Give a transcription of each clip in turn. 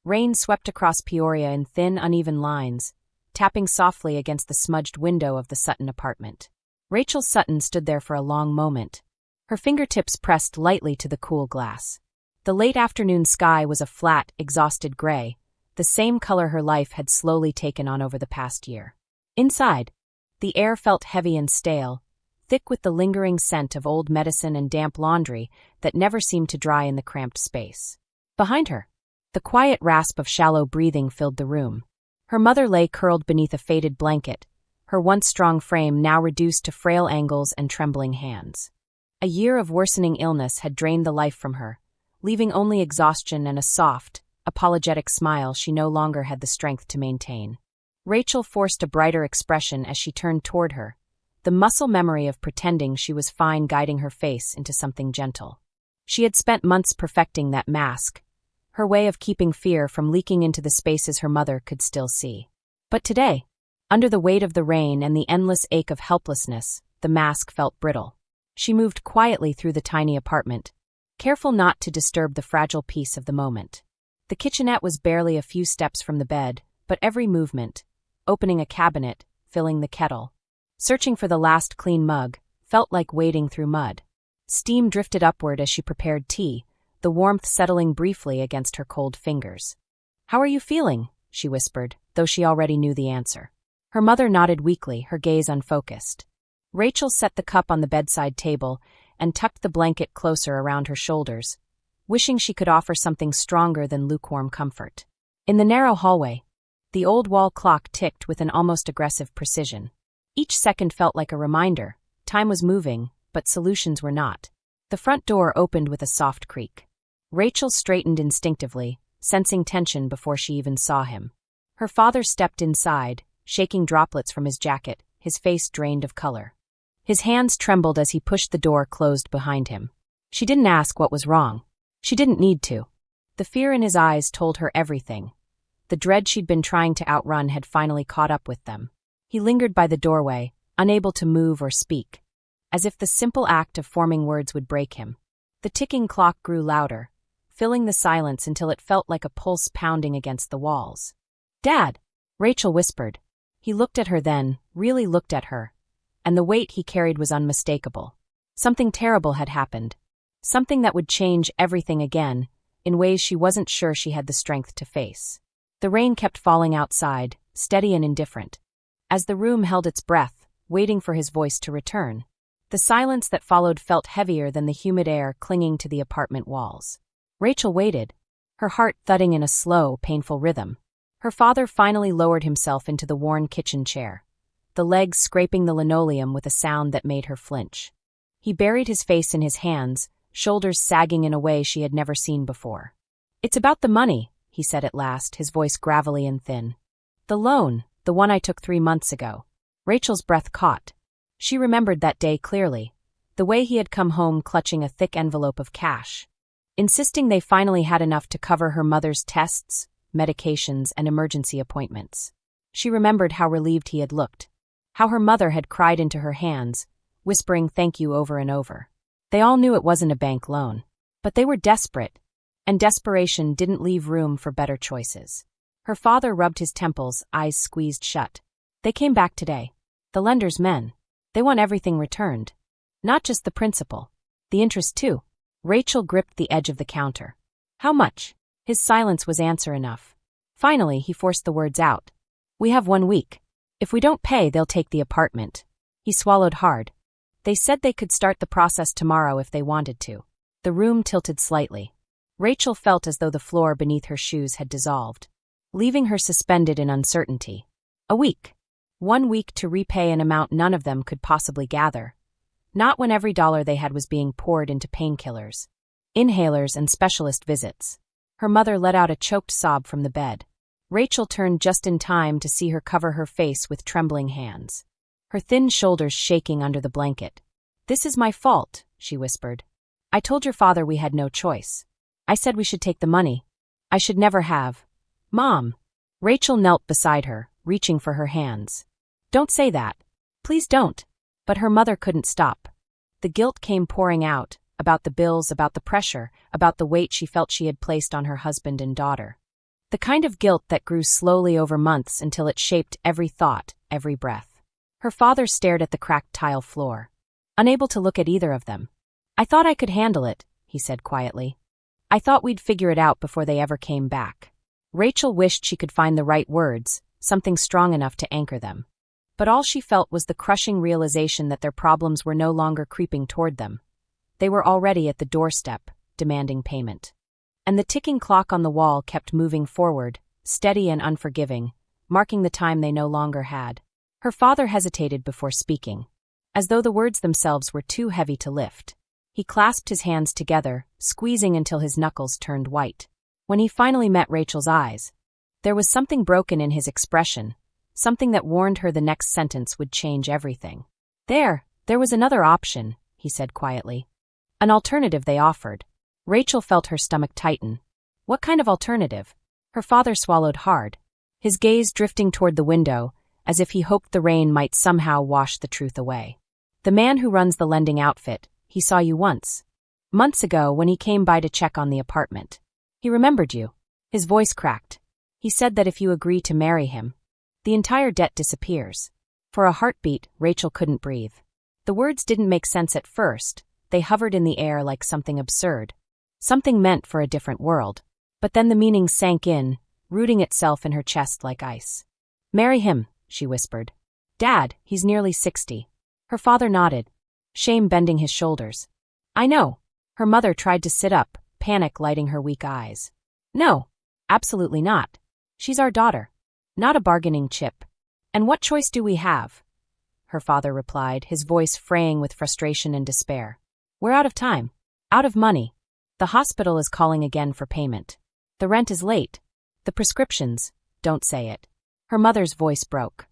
Rain swept across Peoria in thin, uneven lines, tapping softly against the smudged window of the Sutton apartment. Rachel Sutton stood there for a long moment, her fingertips pressed lightly to the cool glass. The late afternoon sky was a flat, exhausted gray, the same color her life had slowly taken on over the past year. Inside, the air felt heavy and stale, thick with the lingering scent of old medicine and damp laundry that never seemed to dry in the cramped space. Behind her, the quiet rasp of shallow breathing filled the room. Her mother lay curled beneath a faded blanket, her once strong frame now reduced to frail angles and trembling hands. A year of worsening illness had drained the life from her, leaving only exhaustion and a soft, apologetic smile she no longer had the strength to maintain. Rachel forced a brighter expression as she turned toward her, the muscle memory of pretending she was fine guiding her face into something gentle. She had spent months perfecting that mask, her way of keeping fear from leaking into the spaces her mother could still see. But today, under the weight of the rain and the endless ache of helplessness, the mask felt brittle. She moved quietly through the tiny apartment, careful not to disturb the fragile peace of the moment. The kitchenette was barely a few steps from the bed, but every movement, opening a cabinet, filling the kettle, searching for the last clean mug, felt like wading through mud. Steam drifted upward as she prepared tea, the warmth settling briefly against her cold fingers. "How are you feeling?" she whispered, though she already knew the answer. Her mother nodded weakly, her gaze unfocused. Rachel set the cup on the bedside table and tucked the blanket closer around her shoulders, wishing she could offer something stronger than lukewarm comfort. In the narrow hallway, the old wall clock ticked with an almost aggressive precision. Each second felt like a reminder. Time was moving, but solutions were not. The front door opened with a soft creak. Rachel straightened instinctively, sensing tension before she even saw him. Her father stepped inside, shaking droplets from his jacket, his face drained of color. His hands trembled as he pushed the door closed behind him. She didn't ask what was wrong. She didn't need to. The fear in his eyes told her everything. The dread she'd been trying to outrun had finally caught up with them. He lingered by the doorway, unable to move or speak, as if the simple act of forming words would break him. The ticking clock grew louder, filling the silence until it felt like a pulse pounding against the walls. "Dad!" Rachel whispered. He looked at her then, really looked at her, and the weight he carried was unmistakable. Something terrible had happened. Something that would change everything again, in ways she wasn't sure she had the strength to face. The rain kept falling outside, steady and indifferent. As the room held its breath, waiting for his voice to return, the silence that followed felt heavier than the humid air clinging to the apartment walls. Rachel waited, her heart thudding in a slow, painful rhythm. Her father finally lowered himself into the worn kitchen chair, the legs scraping the linoleum with a sound that made her flinch. He buried his face in his hands, shoulders sagging in a way she had never seen before. "It's about the money," he said at last, his voice gravelly and thin. "The loan, the one I took 3 months ago." Rachel's breath caught. She remembered that day clearly, the way he had come home clutching a thick envelope of cash, insisting they finally had enough to cover her mother's tests, medications, and emergency appointments. She remembered how relieved he had looked, how her mother had cried into her hands, whispering thank you over and over. They all knew it wasn't a bank loan, but they were desperate, and desperation didn't leave room for better choices. Her father rubbed his temples, eyes squeezed shut. "They came back today. The lender's men. They want everything returned. Not just the principal. The interest too." Rachel gripped the edge of the counter. "How much?" His silence was answer enough. Finally, he forced the words out. "We have 1 week. If we don't pay, they'll take the apartment." He swallowed hard. They said they could start the process tomorrow if they wanted to. The room tilted slightly. Rachel felt as though the floor beneath her shoes had dissolved, leaving her suspended in uncertainty. A week. 1 week to repay an amount none of them could possibly gather. Not when every dollar they had was being poured into painkillers, inhalers, and specialist visits. Her mother let out a choked sob from the bed. Rachel turned just in time to see her cover her face with trembling hands, her thin shoulders shaking under the blanket. "This is my fault," she whispered. "I told your father we had no choice. I said we should take the money. I should never have." "Mom!" Rachel knelt beside her, reaching for her hands. "Don't say that. Please don't." But her mother couldn't stop. The guilt came pouring out, about the bills, about the pressure, about the weight she felt she had placed on her husband and daughter. The kind of guilt that grew slowly over months until it shaped every thought, every breath. Her father stared at the cracked tile floor, unable to look at either of them. "I thought I could handle it," he said quietly. "I thought we'd figure it out before they ever came back." Rachel wished she could find the right words, something strong enough to anchor them. But all she felt was the crushing realization that their problems were no longer creeping toward them. They were already at the doorstep, demanding payment. And the ticking clock on the wall kept moving forward, steady and unforgiving, marking the time they no longer had. Her father hesitated before speaking, as though the words themselves were too heavy to lift. He clasped his hands together, squeezing until his knuckles turned white. When he finally met Rachel's eyes, there was something broken in his expression, something that warned her the next sentence would change everything. There was another option," he said quietly. "An alternative they offered." Rachel felt her stomach tighten. What kind of alternative? Her father swallowed hard, his gaze drifting toward the window, as if he hoped the rain might somehow wash the truth away. "The man who runs the lending outfit, he saw you once. Months ago when he came by to check on the apartment. He remembered you." His voice cracked. "He said that if you agree to marry him, the entire debt disappears." For a heartbeat, Rachel couldn't breathe. The words didn't make sense at first. They hovered in the air like something absurd, something meant for a different world. But then the meaning sank in, rooting itself in her chest like ice. "Marry him," she whispered. "Dad, he's nearly 60. Her father nodded, shame bending his shoulders. "I know." Her mother tried to sit up, panic lighting her weak eyes. "No, absolutely not. She's our daughter, not a bargaining chip. And what choice do we have?" Her father replied, his voice fraying with frustration and despair. "We're out of time, out of money. The hospital is calling again for payment. The rent is late. The prescriptions, don't say it." Her mother's voice broke.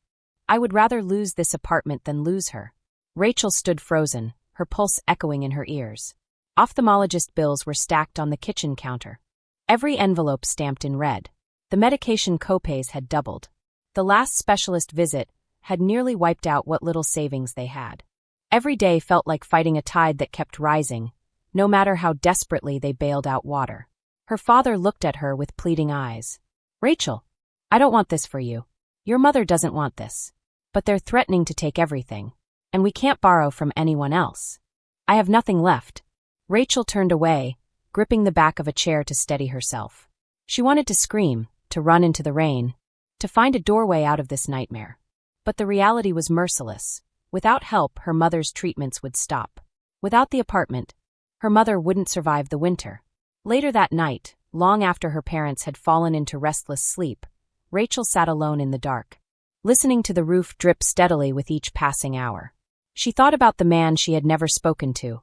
"I would rather lose this apartment than lose her." Rachel stood frozen, her pulse echoing in her ears. Ophthalmologist bills were stacked on the kitchen counter, every envelope stamped in red. The medication copays had doubled. The last specialist visit had nearly wiped out what little savings they had. Every day felt like fighting a tide that kept rising, no matter how desperately they bailed out water. Her father looked at her with pleading eyes. "Rachel, I don't want this for you. Your mother doesn't want this. But they're threatening to take everything. And we can't borrow from anyone else. I have nothing left." Rachel turned away, gripping the back of a chair to steady herself. She wanted to scream, to run into the rain, to find a doorway out of this nightmare. But the reality was merciless. Without help, her mother's treatments would stop. Without the apartment, her mother wouldn't survive the winter. Later that night, long after her parents had fallen into restless sleep, Rachel sat alone in the dark, listening to the roof drip steadily with each passing hour. She thought about the man she had never spoken to,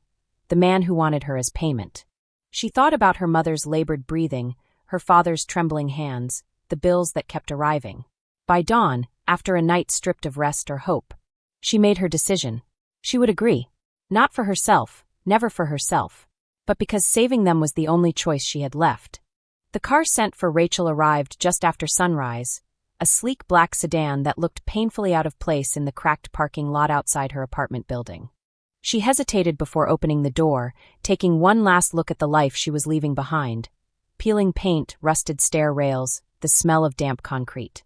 the man who wanted her as payment. She thought about her mother's labored breathing, her father's trembling hands, the bills that kept arriving. By dawn, after a night stripped of rest or hope, she made her decision. She would agree. Not for herself, never for herself, but because saving them was the only choice she had left. The car sent for Rachel arrived just after sunrise, a sleek black sedan that looked painfully out of place in the cracked parking lot outside her apartment building. She hesitated before opening the door, taking one last look at the life she was leaving behind. Peeling paint, rusted stair rails, the smell of damp concrete.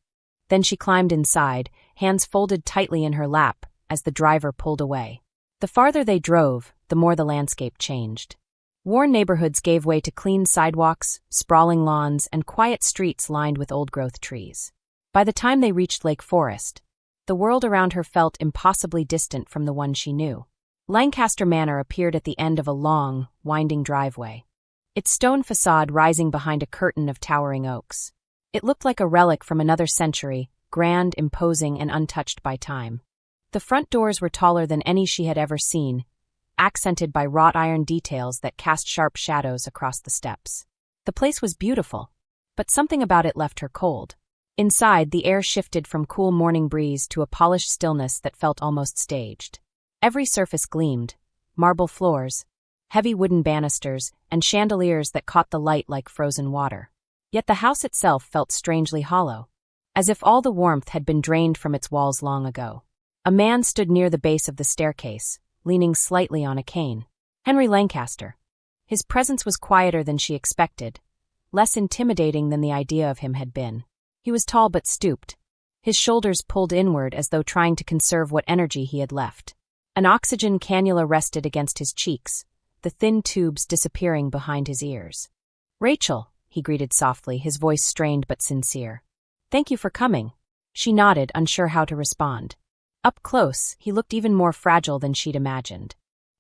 Then she climbed inside, hands folded tightly in her lap, as the driver pulled away. The farther they drove, the more the landscape changed. Worn neighborhoods gave way to clean sidewalks, sprawling lawns, and quiet streets lined with old-growth trees. By the time they reached Lake Forest, the world around her felt impossibly distant from the one she knew. Lancaster Manor appeared at the end of a long, winding driveway, its stone facade rising behind a curtain of towering oaks. It looked like a relic from another century, grand, imposing, and untouched by time. The front doors were taller than any she had ever seen, accented by wrought iron details that cast sharp shadows across the steps. The place was beautiful, but something about it left her cold. Inside, the air shifted from cool morning breeze to a polished stillness that felt almost staged. Every surface gleamed: marble floors, heavy wooden banisters, and chandeliers that caught the light like frozen water. Yet the house itself felt strangely hollow, as if all the warmth had been drained from its walls long ago. A man stood near the base of the staircase, leaning slightly on a cane. Henry Lancaster. His presence was quieter than she expected, less intimidating than the idea of him had been. He was tall but stooped, his shoulders pulled inward as though trying to conserve what energy he had left. An oxygen cannula rested against his cheeks, the thin tubes disappearing behind his ears. "Rachel," he greeted softly, his voice strained but sincere. "Thank you for coming." She nodded, unsure how to respond. Up close, he looked even more fragile than she'd imagined.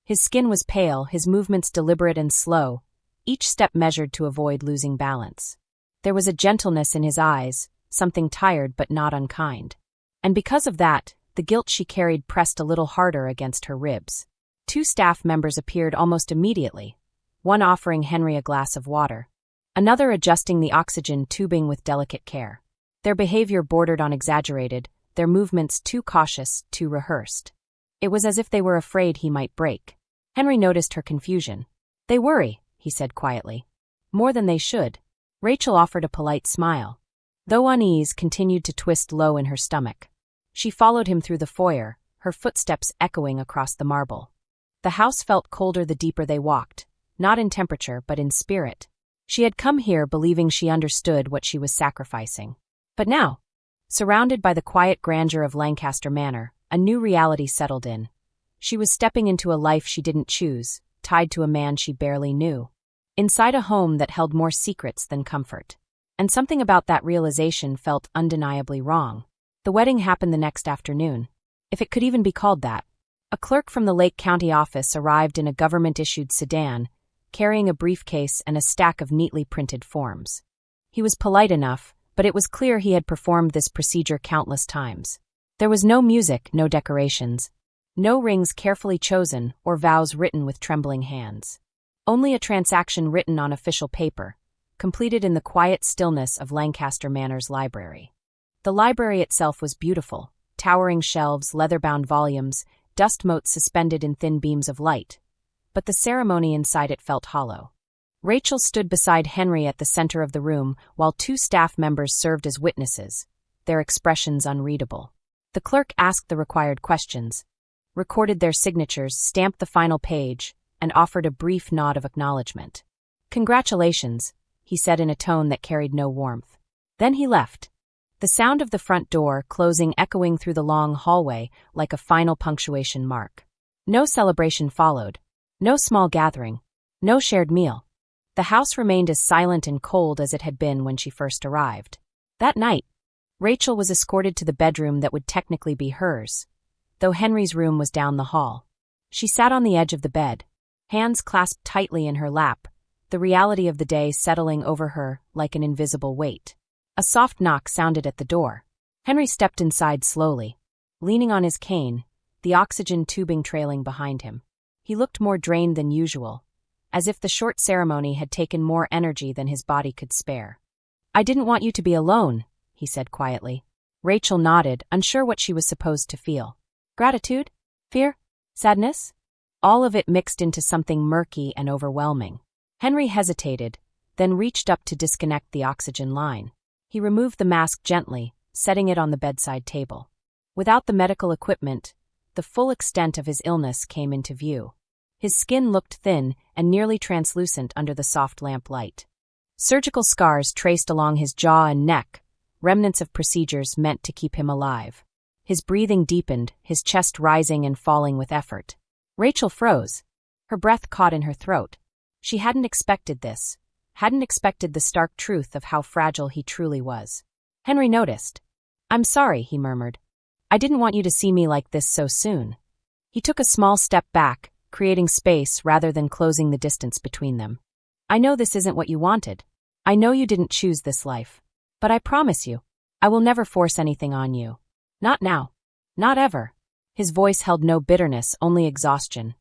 His skin was pale, his movements deliberate and slow, each step measured to avoid losing balance. There was a gentleness in his eyes, something tired but not unkind. And because of that, the guilt she carried pressed a little harder against her ribs. 2 staff members appeared almost immediately, one offering Henry a glass of water, another adjusting the oxygen tubing with delicate care. Their behavior bordered on exaggerated, their movements too cautious, too rehearsed. It was as if they were afraid he might break. Henry noticed her confusion. "They worry," he said quietly. "More than they should." Rachel offered a polite smile, though unease continued to twist low in her stomach. She followed him through the foyer, her footsteps echoing across the marble. The house felt colder the deeper they walked, not in temperature but in spirit. She had come here believing she understood what she was sacrificing. But now, surrounded by the quiet grandeur of Lancaster Manor, a new reality settled in. She was stepping into a life she didn't choose, tied to a man she barely knew. Inside a home that held more secrets than comfort. And something about that realization felt undeniably wrong. The wedding happened the next afternoon, if it could even be called that. A clerk from the Lake County office arrived in a government-issued sedan, carrying a briefcase and a stack of neatly printed forms. He was polite enough, but it was clear he had performed this procedure countless times. There was no music, no decorations, no rings carefully chosen or vows written with trembling hands. Only a transaction written on official paper, completed in the quiet stillness of Lancaster Manor's library. The library itself was beautiful, towering shelves, leather-bound volumes, dust motes suspended in thin beams of light, but the ceremony inside it felt hollow. Rachel stood beside Henry at the center of the room, while 2 staff members served as witnesses, their expressions unreadable. The clerk asked the required questions, recorded their signatures, stamped the final page, and offered a brief nod of acknowledgement. "Congratulations," he said in a tone that carried no warmth. Then he left. The sound of the front door closing echoing through the long hallway like a final punctuation mark. No celebration followed. No small gathering. No shared meal. The house remained as silent and cold as it had been when she first arrived. That night, Rachel was escorted to the bedroom that would technically be hers, though Henry's room was down the hall. She sat on the edge of the bed, hands clasped tightly in her lap, the reality of the day settling over her like an invisible weight. A soft knock sounded at the door. Henry stepped inside slowly, leaning on his cane, the oxygen tubing trailing behind him. He looked more drained than usual, as if the short ceremony had taken more energy than his body could spare. "I didn't want you to be alone," he said quietly. Rachel nodded, unsure what she was supposed to feel. Gratitude? Fear? Sadness? All of it mixed into something murky and overwhelming. Henry hesitated, then reached up to disconnect the oxygen line. He removed the mask gently, setting it on the bedside table. Without the medical equipment, the full extent of his illness came into view. His skin looked thin and nearly translucent under the soft lamp light. Surgical scars traced along his jaw and neck, remnants of procedures meant to keep him alive. His breathing deepened, his chest rising and falling with effort. Rachel froze. Her breath caught in her throat. She hadn't expected this, hadn't expected the stark truth of how fragile he truly was. Henry noticed. "I'm sorry," he murmured. "I didn't want you to see me like this so soon." He took a small step back, creating space rather than closing the distance between them. "I know this isn't what you wanted. I know you didn't choose this life. But I promise you, I will never force anything on you. Not now. Not ever." His voice held no bitterness, only exhaustion.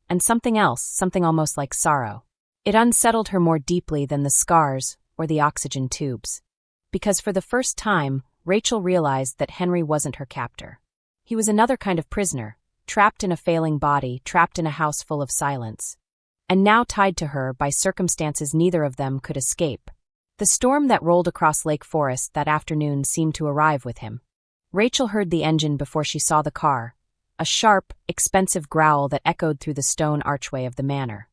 And something else, something almost like sorrow. It unsettled her more deeply than the scars or the oxygen tubes. Because for the first time, Rachel realized that Henry wasn't her captor. He was another kind of prisoner, trapped in a failing body, trapped in a house full of silence. And now tied to her by circumstances neither of them could escape. The storm that rolled across Lake Forest that afternoon seemed to arrive with him. Rachel heard the engine before she saw the car, a sharp, expensive growl that echoed through the stone archway of the manor.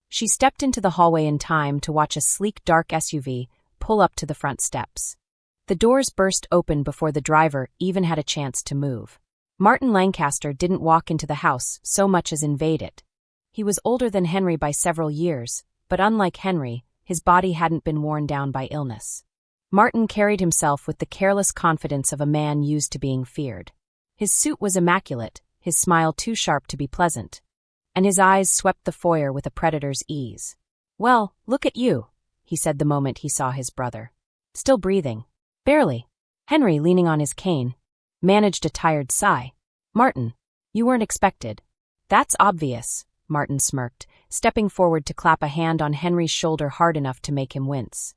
She stepped into the hallway in time to watch a sleek dark SUV pull up to the front steps. The doors burst open before the driver even had a chance to move. Martin Lancaster didn't walk into the house so much as invade it. He was older than Henry by several years, but unlike Henry, his body hadn't been worn down by illness. Martin carried himself with the careless confidence of a man used to being feared. His suit was immaculate, his smile too sharp to be pleasant, and his eyes swept the foyer with a predator's ease. "Well, look at you," he said the moment he saw his brother. "Still breathing." "Barely." Henry, leaning on his cane, managed a tired sigh. "Martin, you weren't expected." "That's obvious," Martin smirked, stepping forward to clap a hand on Henry's shoulder hard enough to make him wince.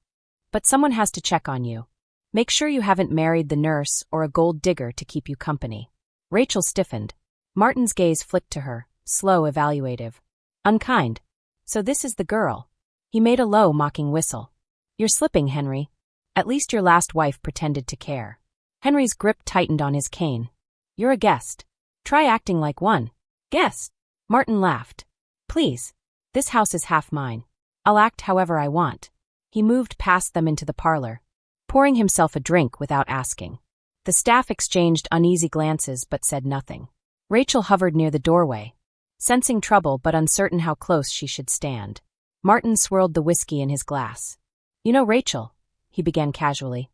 "But someone has to check on you. Make sure you haven't married the nurse or a gold digger to keep you company." Rachel stiffened. Martin's gaze flicked to her, slow, evaluative. "Unkind. So this is the girl." He made a low, mocking whistle. "You're slipping, Henry. At least your last wife pretended to care." Henry's grip tightened on his cane. "You're a guest. Try acting like one." "Guest?" Martin laughed. "Please. This house is half mine. I'll act however I want." He moved past them into the parlor, pouring himself a drink without asking. The staff exchanged uneasy glances but said nothing. Rachel hovered near the doorway, sensing trouble but uncertain how close she should stand. Martin swirled the whiskey in his glass. "You know, Rachel," he began casually,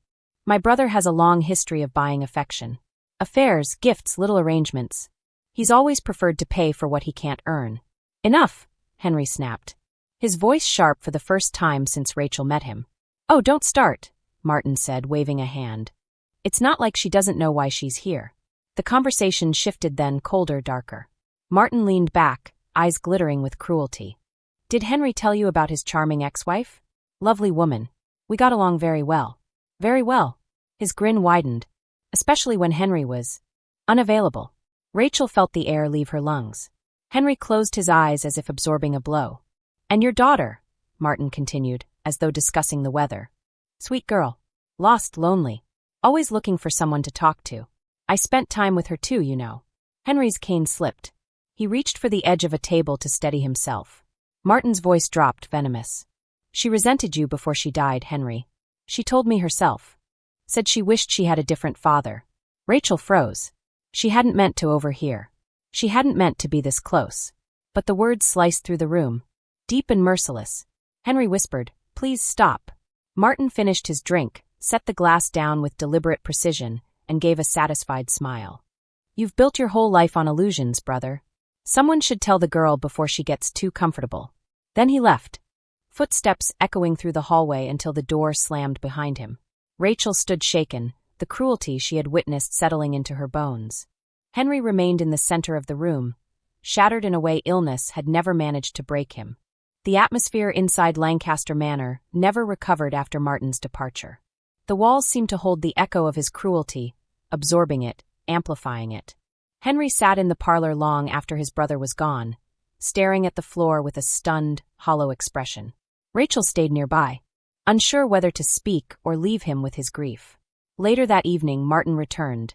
"my brother has a long history of buying affection. Affairs, gifts, little arrangements. He's always preferred to pay for what he can't earn." "Enough," Henry snapped, his voice sharp for the first time since Rachel met him. "Oh, don't start," Martin said, waving a hand. "It's not like she doesn't know why she's here." The conversation shifted then, colder, darker. Martin leaned back, eyes glittering with cruelty. "Did Henry tell you about his charming ex-wife?" "Lovely woman. We got along very well." "Very well." His grin widened, especially when Henry was unavailable. Rachel felt the air leave her lungs. Henry closed his eyes as if absorbing a blow. "And your daughter," Martin continued, as though discussing the weather. "Sweet girl. Lost, lonely. Always looking for someone to talk to. I spent time with her too, you know." Henry's cane slipped. He reached for the edge of a table to steady himself. Martin's voice dropped, venomous. "She resented you before she died, Henry. She told me herself. Said she wished she had a different father." Rachel froze. She hadn't meant to overhear. She hadn't meant to be this close. But the words sliced through the room, deep and merciless. Henry whispered, "Please stop." Martin finished his drink, set the glass down with deliberate precision, and gave a satisfied smile. "You've built your whole life on illusions, brother. Someone should tell the girl before she gets too comfortable." Then he left, footsteps echoing through the hallway until the door slammed behind him. Rachel stood shaken, the cruelty she had witnessed settling into her bones. Henry remained in the center of the room, shattered in a way illness had never managed to break him. The atmosphere inside Lancaster Manor never recovered after Martin's departure. The walls seemed to hold the echo of his cruelty, absorbing it, amplifying it. Henry sat in the parlor long after his brother was gone, staring at the floor with a stunned, hollow expression. Rachel stayed nearby, unsure whether to speak or leave him with his grief. Later that evening, Martin returned,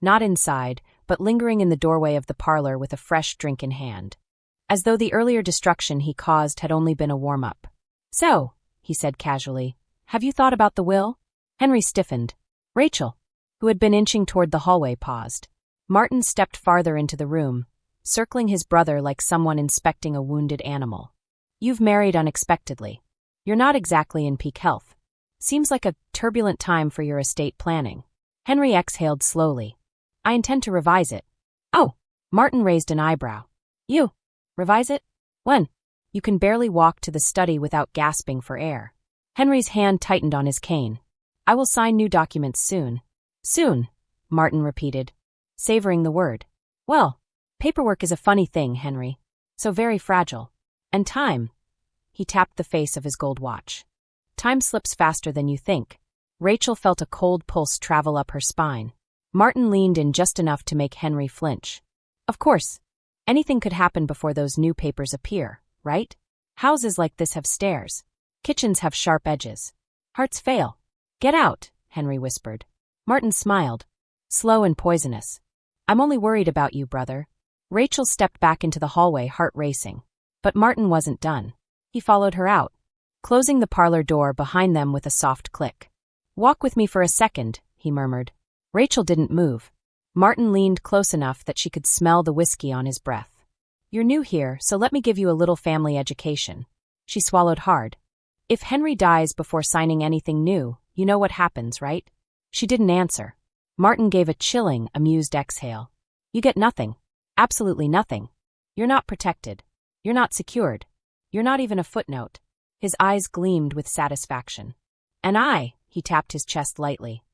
not inside, but lingering in the doorway of the parlor with a fresh drink in hand, as though the earlier destruction he caused had only been a warm-up. "So," he said casually, "have you thought about the will?" Henry stiffened. Rachel, who had been inching toward the hallway, paused. Martin stepped farther into the room, circling his brother like someone inspecting a wounded animal. "You've married unexpectedly. You're not exactly in peak health. Seems like a turbulent time for your estate planning." Henry exhaled slowly. "I intend to revise it." "Oh," Martin raised an eyebrow. "You? Revise it? When?" "You can barely walk to the study without gasping for air." Henry's hand tightened on his cane. "I will sign new documents soon." "Soon," Martin repeated, savoring the word. "Well, paperwork is a funny thing, Henry. So very fragile. And time." He tapped the face of his gold watch. "Time slips faster than you think." Rachel felt a cold pulse travel up her spine. Martin leaned in just enough to make Henry flinch. "Of course. Anything could happen before those new papers appear, right? Houses like this have stairs. Kitchens have sharp edges. Hearts fail." "Get out," Henry whispered. Martin smiled, slow and poisonous. "I'm only worried about you, brother." Rachel stepped back into the hallway, heart racing. But Martin wasn't done. He followed her out, closing the parlor door behind them with a soft click. "Walk with me for a second," he murmured. Rachel didn't move. Martin leaned close enough that she could smell the whiskey on his breath. "You're new here, so let me give you a little family education." She swallowed hard. "If Henry dies before signing anything new, you know what happens, right?" She didn't answer. Martin gave a chilling, amused exhale. "You get nothing. Absolutely nothing. You're not protected. You're not secured. You're not even a footnote." His eyes gleamed with satisfaction. "And I," he tapped his chest lightly,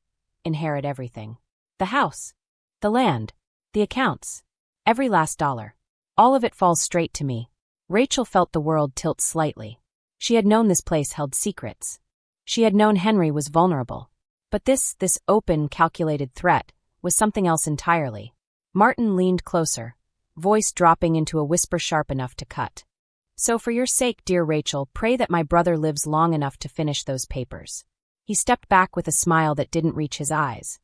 "inherit everything. The house. The land. The accounts. Every last dollar. All of it falls straight to me." Rachel felt the world tilt slightly. She had known this place held secrets. She had known Henry was vulnerable. But this open, calculated threat was something else entirely. Martin leaned closer, voice dropping into a whisper sharp enough to cut. "So for your sake, dear Rachel, pray that my brother lives long enough to finish those papers." He stepped back with a smile that didn't reach his eyes.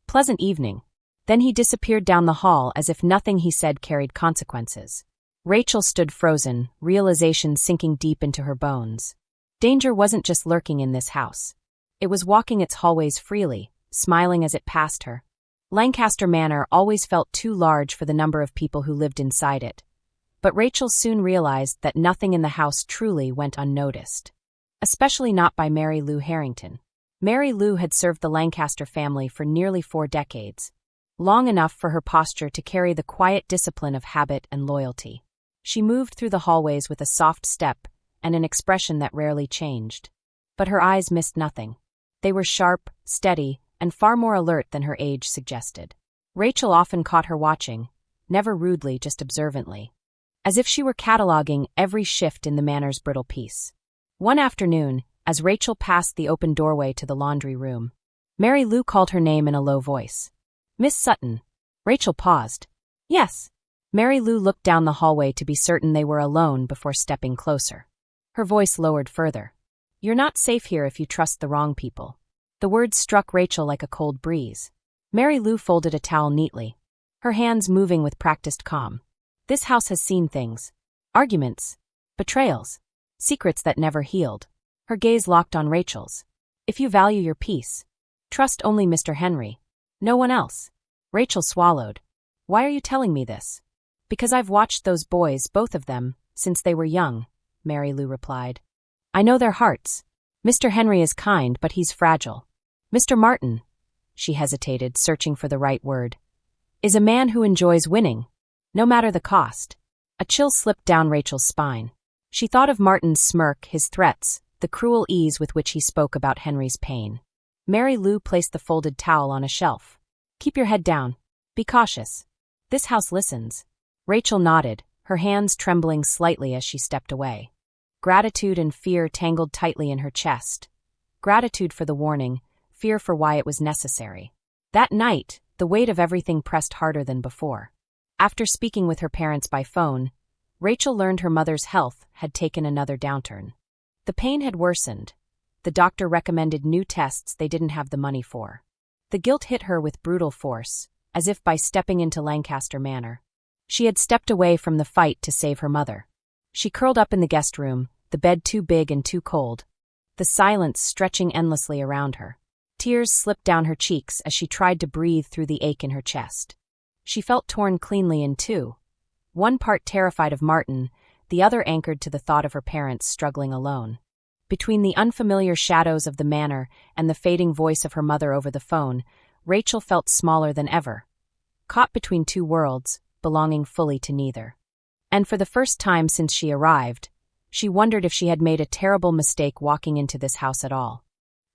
"Pleasant evening." Then he disappeared down the hall as if nothing he said carried consequences. Rachel stood frozen, realization sinking deep into her bones. Danger wasn't just lurking in this house. It was walking its hallways freely, smiling as it passed her. Lancaster Manor always felt too large for the number of people who lived inside it. But Rachel soon realized that nothing in the house truly went unnoticed. Especially not by Mary Lou Harrington. Mary Lou had served the Lancaster family for nearly 4 decades. Long enough for her posture to carry the quiet discipline of habit and loyalty. She moved through the hallways with a soft step and an expression that rarely changed. But her eyes missed nothing. They were sharp, steady, and far more alert than her age suggested. Rachel often caught her watching, never rudely, just observantly. As if she were cataloging every shift in the manor's brittle peace. One afternoon, as Rachel passed the open doorway to the laundry room, Mary Lou called her name in a low voice. "Miss Sutton." Rachel paused. "Yes." Mary Lou looked down the hallway to be certain they were alone before stepping closer. Her voice lowered further. "You're not safe here if you trust the wrong people." The words struck Rachel like a cold breeze. Mary Lou folded a towel neatly, her hands moving with practiced calm. "This house has seen things. Arguments. Betrayals. Secrets that never healed." Her gaze locked on Rachel's. "If you value your peace, trust only Mr. Henry. No one else." Rachel swallowed. "Why are you telling me this?" "Because I've watched those boys, both of them, since they were young," Mary Lou replied. "I know their hearts. Mr. Henry is kind, but he's fragile. Mr. Martin," she hesitated, searching for the right word, "is a man who enjoys winning, no matter the cost." A chill slipped down Rachel's spine. She thought of Martin's smirk, his threats, the cruel ease with which he spoke about Henry's pain. Mary Lou placed the folded towel on a shelf. "Keep your head down. Be cautious. This house listens." Rachel nodded, her hands trembling slightly as she stepped away. Gratitude and fear tangled tightly in her chest. Gratitude for the warning, fear for why it was necessary. That night, the weight of everything pressed harder than before. After speaking with her parents by phone, Rachel learned her mother's health had taken another downturn. The pain had worsened. The doctor recommended new tests they didn't have the money for. The guilt hit her with brutal force, as if by stepping into Lancaster Manor. She had stepped away from the fight to save her mother. She curled up in the guest room, the bed too big and too cold, the silence stretching endlessly around her. Tears slipped down her cheeks as she tried to breathe through the ache in her chest. She felt torn cleanly in two. One part terrified of Martin, the other anchored to the thought of her parents struggling alone. Between the unfamiliar shadows of the manor and the fading voice of her mother over the phone, Rachel felt smaller than ever. Caught between two worlds, belonging fully to neither. And for the first time since she arrived, she wondered if she had made a terrible mistake walking into this house at all.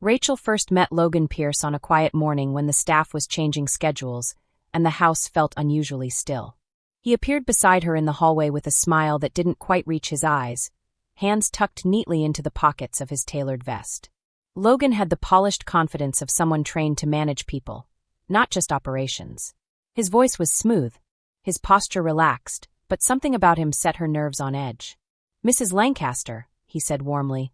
Rachel first met Logan Pierce on a quiet morning when the staff was changing schedules, and the house felt unusually still. He appeared beside her in the hallway with a smile that didn't quite reach his eyes, hands tucked neatly into the pockets of his tailored vest. Logan had the polished confidence of someone trained to manage people, not just operations. His voice was smooth, his posture relaxed, but something about him set her nerves on edge. "Mrs. Lancaster," he said warmly,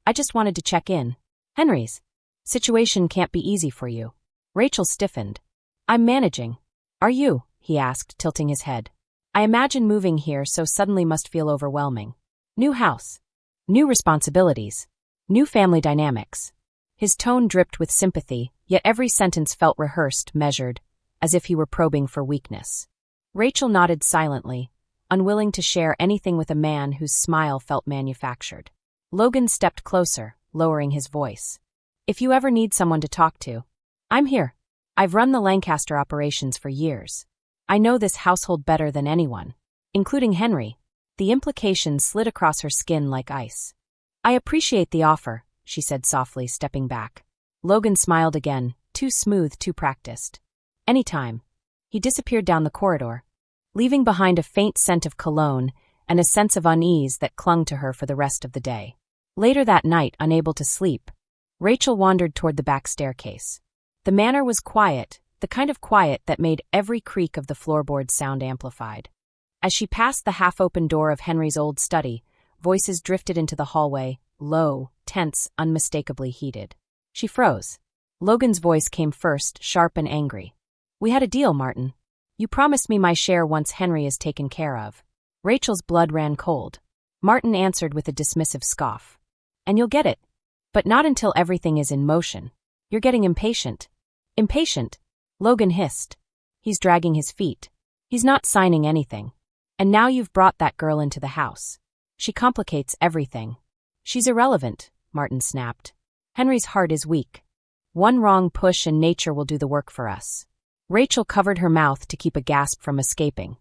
"I just wanted to check in. Henry's situation can't be easy for you." Rachel stiffened. "I'm managing." "Are you?" he asked, tilting his head. "I imagine moving here so suddenly must feel overwhelming. New house. New responsibilities." New family dynamics. His tone dripped with sympathy, yet every sentence felt rehearsed, measured, as if he were probing for weakness. Rachel nodded silently, unwilling to share anything with a man whose smile felt manufactured. Logan stepped closer, lowering his voice. If you ever need someone to talk to, I'm here. I've run the Lancaster operations for years. I know this household better than anyone, including Henry. The implications slid across her skin like ice. I appreciate the offer, she said softly, stepping back. Logan smiled again, too smooth, too practiced. Anytime. He disappeared down the corridor, leaving behind a faint scent of cologne and a sense of unease that clung to her for the rest of the day. Later that night, unable to sleep, Rachel wandered toward the back staircase. The manor was quiet, the kind of quiet that made every creak of the floorboards sound amplified. As she passed the half-open door of Henry's old study, voices drifted into the hallway, low, tense, unmistakably heated. She froze. Logan's voice came first, sharp and angry. We had a deal, Martin. You promised me my share once Henry is taken care of. Rachel's blood ran cold. Martin answered with a dismissive scoff. And you'll get it. But not until everything is in motion. You're getting impatient. Impatient? Logan hissed. He's dragging his feet. He's not signing anything. And now you've brought that girl into the house. She complicates everything. She's irrelevant, Martin snapped. Henry's heart is weak. One wrong push and nature will do the work for us. Rachel covered her mouth to keep a gasp from escaping.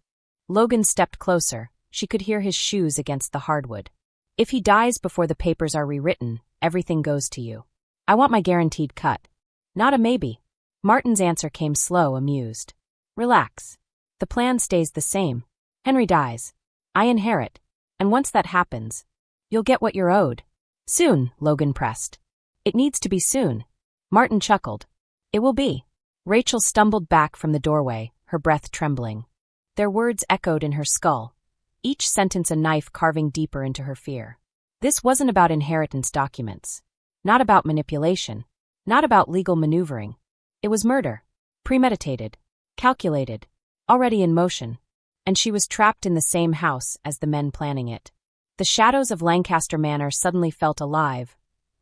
Logan stepped closer. She could hear his shoes against the hardwood. If he dies before the papers are rewritten, everything goes to you. I want my guaranteed cut. Not a maybe. Martin's answer came slow, amused. Relax. The plan stays the same. Henry dies. I inherit. And once that happens, you'll get what you're owed. Soon, Logan pressed. It needs to be soon. Martin chuckled. It will be. Rachel stumbled back from the doorway, her breath trembling. Their words echoed in her skull, each sentence a knife carving deeper into her fear. This wasn't about inheritance documents. Not about manipulation. Not about legal maneuvering. It was murder. Premeditated. Calculated. Already in motion. And she was trapped in the same house as the men planning it. The shadows of Lancaster Manor suddenly felt alive.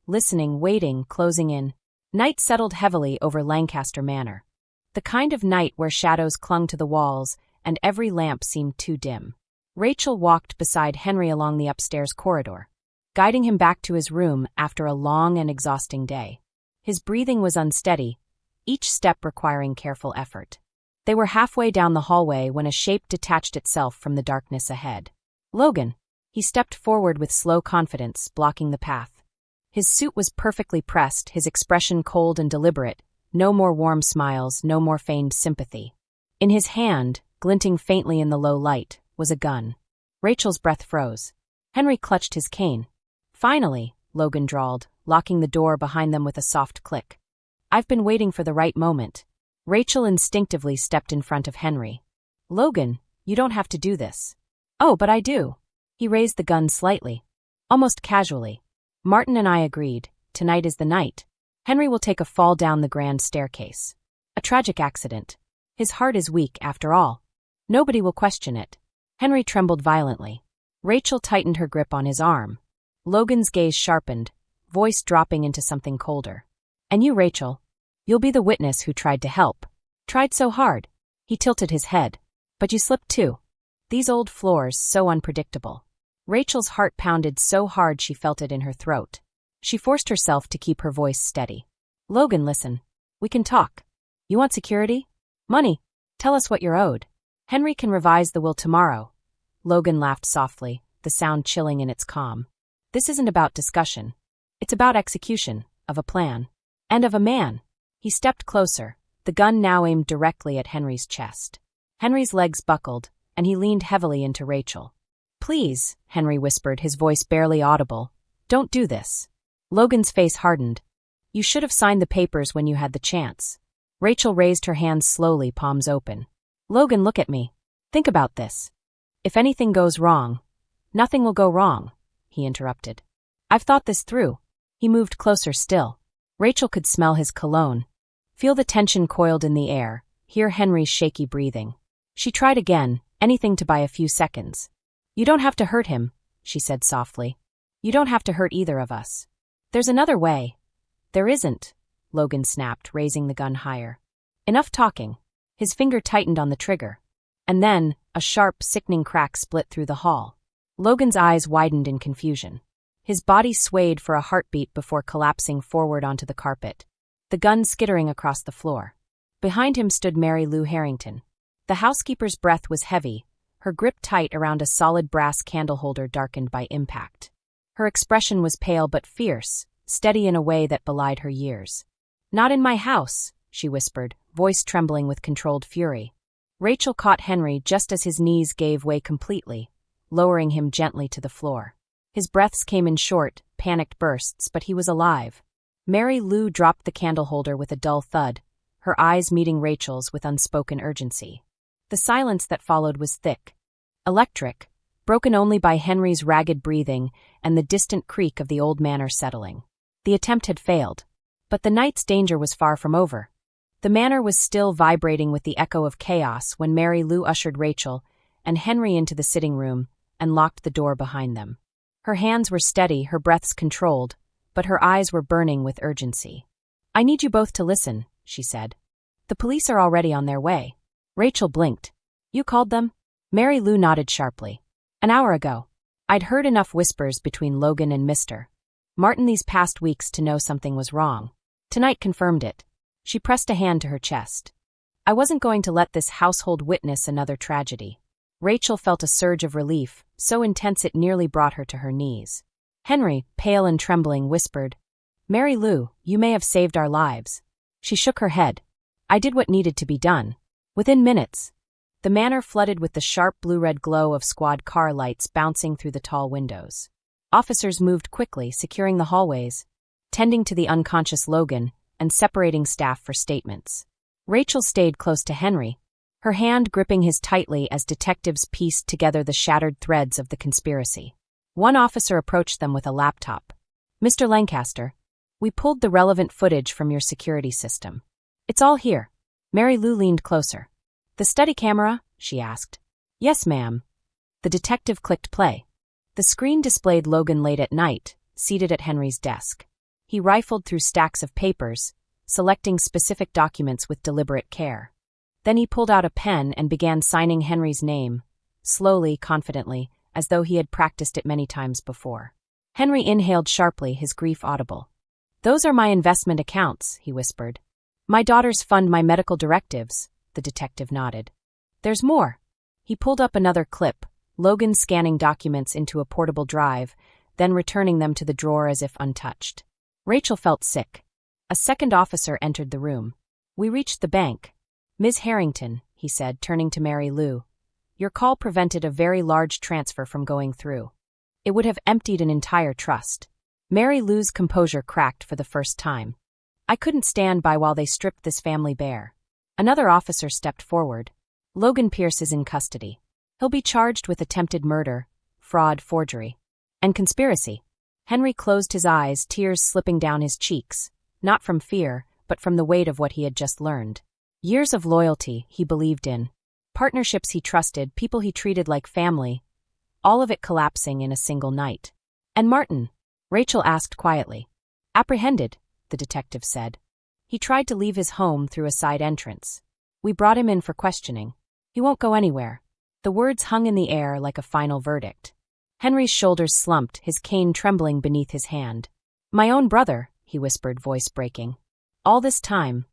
Listening, waiting, closing in. Night settled heavily over Lancaster Manor. The kind of night where shadows clung to the walls and every lamp seemed too dim. Rachel walked beside Henry along the upstairs corridor, guiding him back to his room after a long and exhausting day. His breathing was unsteady, each step requiring careful effort. They were halfway down the hallway when a shape detached itself from the darkness ahead. Logan. He stepped forward with slow confidence, blocking the path. His suit was perfectly pressed, his expression cold and deliberate, no more warm smiles, no more feigned sympathy. In his hand, glinting faintly in the low light, was a gun. Rachel's breath froze. Henry clutched his cane. Finally, Logan drawled, locking the door behind them with a soft click. I've been waiting for the right moment. Rachel instinctively stepped in front of Henry. Logan, you don't have to do this. Oh, but I do. He raised the gun slightly, almost casually. Martin and I agreed. Tonight is the night. Henry will take a fall down the grand staircase. A tragic accident. His heart is weak, after all. Nobody will question it. Henry trembled violently. Rachel tightened her grip on his arm. Logan's gaze sharpened, voice dropping into something colder. And you, Rachel, you'll be the witness who tried to help. Tried so hard. He tilted his head. But you slipped too. These old floors, so unpredictable. Rachel's heart pounded so hard she felt it in her throat. She forced herself to keep her voice steady. Logan, listen. We can talk. You want security? Money. Tell us what you're owed. Henry can revise the will tomorrow. Logan laughed softly, the sound chilling in its calm. This isn't about discussion. It's about execution, of a plan. And of a man. He stepped closer, the gun now aimed directly at Henry's chest. Henry's legs buckled, and he leaned heavily into Rachel. Please, Henry whispered, his voice barely audible. Don't do this. Logan's face hardened. You should have signed the papers when you had the chance. Rachel raised her hands slowly, palms open. Logan, look at me. Think about this. If anything goes wrong, nothing will go wrong, he interrupted. I've thought this through. He moved closer still. Rachel could smell his cologne. Feel the tension coiled in the air, hear Henry's shaky breathing. She tried again, anything to buy a few seconds. You don't have to hurt him, she said softly. You don't have to hurt either of us. There's another way. There isn't, Logan snapped, raising the gun higher. Enough talking. His finger tightened on the trigger. And then, a sharp, sickening crack split through the hall. Logan's eyes widened in confusion. His body swayed for a heartbeat before collapsing forward onto the carpet, the gun skittering across the floor. Behind him stood Mary Lou Harrington. The housekeeper's breath was heavy, her grip tight around a solid brass candle holder darkened by impact. Her expression was pale but fierce, steady in a way that belied her years. "Not in my house," she whispered, voice trembling with controlled fury. Rachel caught Henry just as his knees gave way completely, lowering him gently to the floor. His breaths came in short, panicked bursts, but he was alive. Mary Lou dropped the candle holder with a dull thud, her eyes meeting Rachel's with unspoken urgency. The silence that followed was thick, electric, broken only by Henry's ragged breathing and the distant creak of the old manor settling. The attempt had failed, but the night's danger was far from over. The manor was still vibrating with the echo of chaos when Mary Lou ushered Rachel and Henry into the sitting room and locked the door behind them. Her hands were steady, her breaths controlled, but her eyes were burning with urgency. "I need you both to listen," she said. "The police are already on their way." Rachel blinked. "You called them?" Mary Lou nodded sharply. "An hour ago. I'd heard enough whispers between Logan and Mr. Martin these past weeks to know something was wrong. Tonight confirmed it." She pressed a hand to her chest. "I wasn't going to let this household witness another tragedy." Rachel felt a surge of relief, so intense it nearly brought her to her knees. Henry, pale and trembling, whispered, "Mary Lou, you may have saved our lives." She shook her head. "I did what needed to be done." Within minutes, the manor flooded with the sharp blue-red glow of squad car lights bouncing through the tall windows. Officers moved quickly, securing the hallways, tending to the unconscious Logan, and separating staff for statements. Rachel stayed close to Henry, her hand gripping his tightly as detectives pieced together the shattered threads of the conspiracy. One officer approached them with a laptop. "Mr. Lancaster, we pulled the relevant footage from your security system. It's all here." Mary Lou leaned closer. "The study camera?" she asked. "Yes, ma'am." The detective clicked play. The screen displayed Logan late at night, seated at Henry's desk. He rifled through stacks of papers, selecting specific documents with deliberate care. Then he pulled out a pen and began signing Henry's name, slowly, confidently, as though he had practiced it many times before. Henry inhaled sharply, his grief audible. "Those are my investment accounts," he whispered. "My daughters fund my medical directives," the detective nodded. "There's more." He pulled up another clip, Logan scanning documents into a portable drive, then returning them to the drawer as if untouched. Rachel felt sick. A second officer entered the room. "We reached the bank." "Ms. Harrington," he said, turning to Mary Lou, "your call prevented a very large transfer from going through. It would have emptied an entire trust." Mary Lou's composure cracked for the first time. "I couldn't stand by while they stripped this family bare." Another officer stepped forward. "Logan Pierce is in custody. He'll be charged with attempted murder, fraud, forgery, and conspiracy." Henry closed his eyes, tears slipping down his cheeks, not from fear, but from the weight of what he had just learned. Years of loyalty he believed in, partnerships he trusted, people he treated like family, all of it collapsing in a single night. "And Martin?" Rachel asked quietly. "Apprehended," the detective said. "He tried to leave his home through a side entrance. We brought him in for questioning. He won't go anywhere." The words hung in the air like a final verdict. Henry's shoulders slumped, his cane trembling beneath his hand. "My own brother," he whispered, voice breaking. "All this time."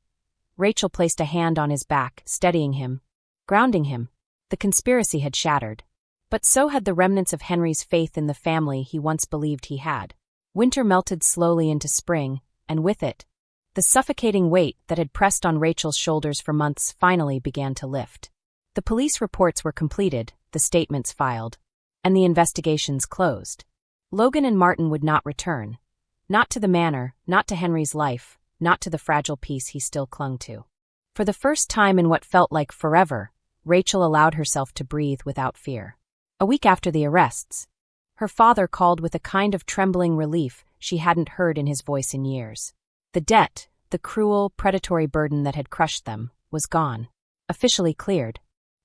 Rachel placed a hand on his back, steadying him, grounding him. The conspiracy had shattered. But so had the remnants of Henry's faith in the family he once believed he had. Winter melted slowly into spring, and with it, the suffocating weight that had pressed on Rachel's shoulders for months finally began to lift. The police reports were completed, the statements filed, and the investigations closed. Logan and Martin would not return. Not to the manor, not to Henry's life, not to the fragile peace he still clung to. For the first time in what felt like forever, Rachel allowed herself to breathe without fear. A week after the arrests, her father called with a kind of trembling relief she hadn't heard in his voice in years. The debt, the cruel, predatory burden that had crushed them, was gone. Officially cleared.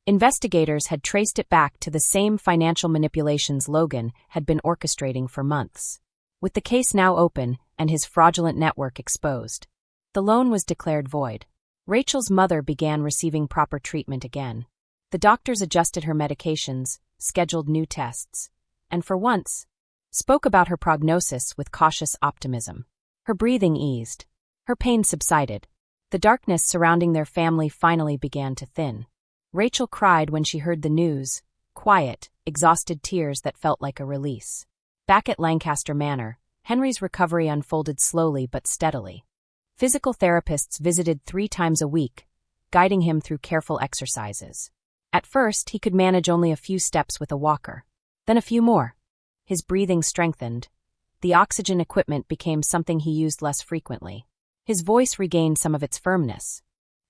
Investigators had traced it back to the same financial manipulations Logan had been orchestrating for months. With the case now open, and his fraudulent network exposed. The loan was declared void. Rachel's mother began receiving proper treatment again. The doctors adjusted her medications, scheduled new tests, and for once, spoke about her prognosis with cautious optimism. Her breathing eased. Her pain subsided. The darkness surrounding their family finally began to thin. Rachel cried when she heard the news, quiet, exhausted tears that felt like a release. Back at Lancaster Manor, Henry's recovery unfolded slowly but steadily. Physical therapists visited 3 times a week, guiding him through careful exercises. At first, he could manage only a few steps with a walker, then a few more. His breathing strengthened. The oxygen equipment became something he used less frequently. His voice regained some of its firmness,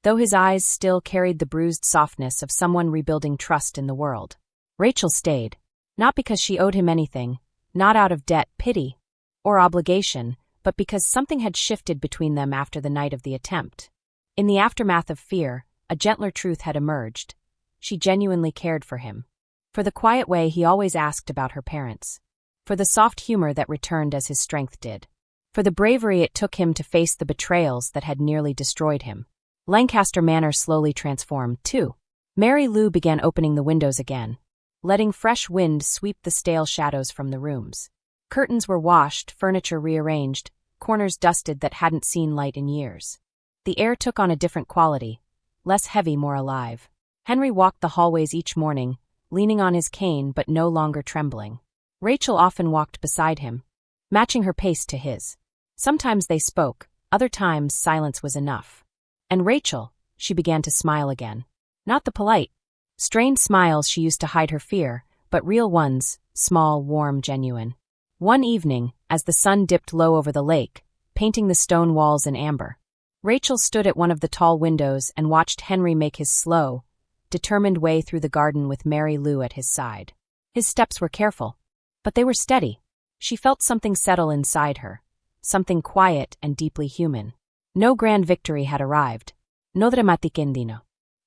though his eyes still carried the bruised softness of someone rebuilding trust in the world. Rachel stayed, not because she owed him anything, not out of debt, pity, or obligation, but because something had shifted between them after the night of the attempt. In the aftermath of fear, a gentler truth had emerged. She genuinely cared for him. For the quiet way he always asked about her parents. For the soft humor that returned as his strength did. For the bravery it took him to face the betrayals that had nearly destroyed him. Lancaster Manor slowly transformed, too. Mary Lou began opening the windows again, letting fresh wind sweep the stale shadows from the rooms. Curtains were washed, furniture rearranged, corners dusted that hadn't seen light in years. The air took on a different quality, less heavy, more alive. Henry walked the hallways each morning, leaning on his cane but no longer trembling. Rachel often walked beside him, matching her pace to his. Sometimes they spoke, other times silence was enough. And Rachel, she began to smile again. Not the polite, strained smiles she used to hide her fear, but real ones, small, warm, genuine. One evening, as the sun dipped low over the lake, painting the stone walls in amber, Rachel stood at one of the tall windows and watched Henry make his slow, determined way through the garden with Mary Lou at his side. His steps were careful, but they were steady. She felt something settle inside her, something quiet and deeply human. No grand victory had arrived. No dramatic endino.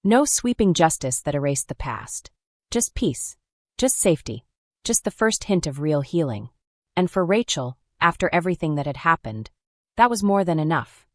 No sweeping justice that erased the past. Just peace. Just safety. Just the first hint of real healing. And for Rachel, after everything that had happened, that was more than enough.